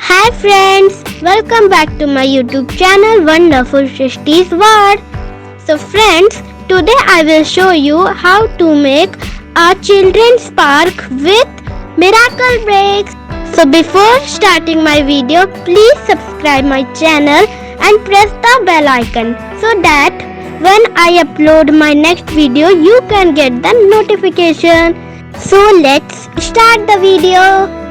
Hi friends, welcome back to my YouTube channel Wonderful Srishti's World. So friends, today I will show you how to make a children's park with miracle breaks. So before starting my video, please subscribe my channel and press the bell icon so that when I upload my next video you can get the notification. So let's start the video.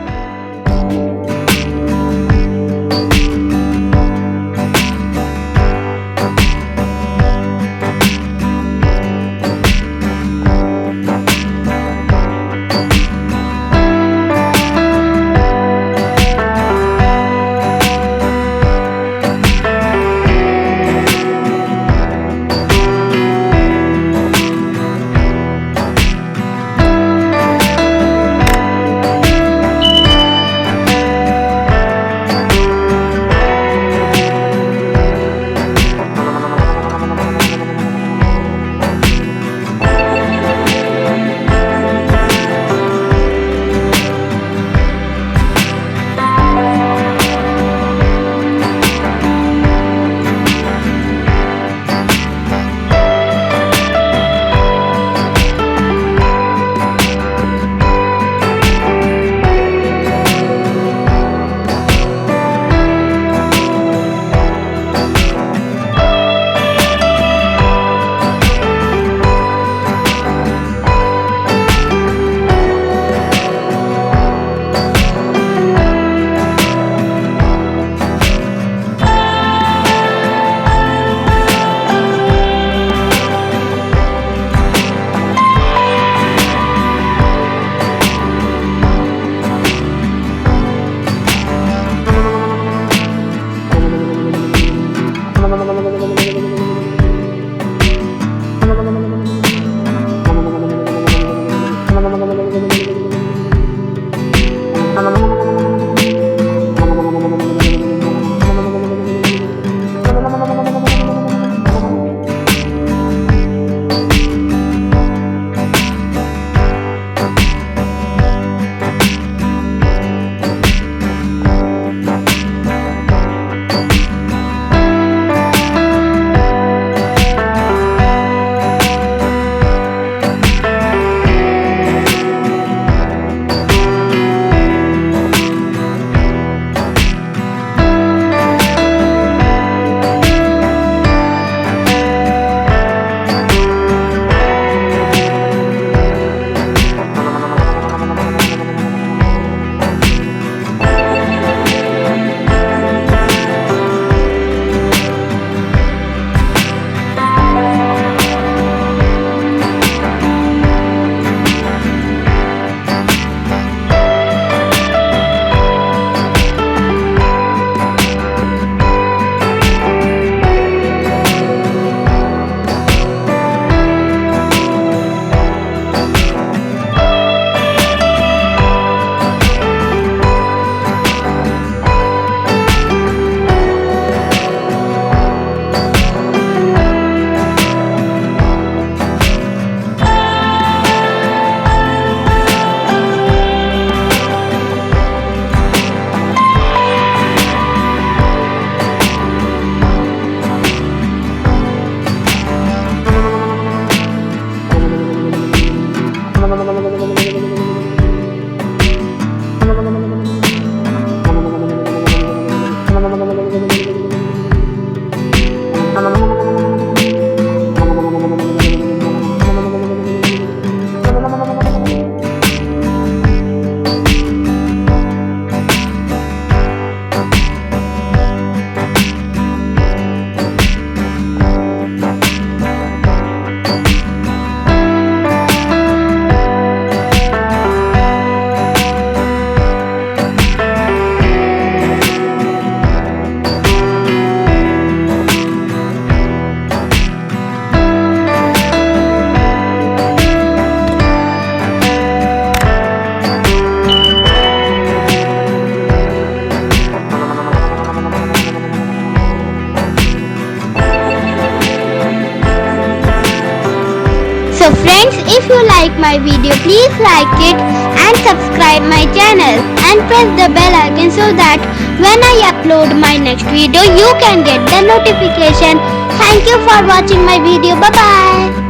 So friends, if you like my video, please like it and subscribe my channel. and press the bell icon so that when I upload my next video you can get the notification. Thank you for watching my video. Bye bye.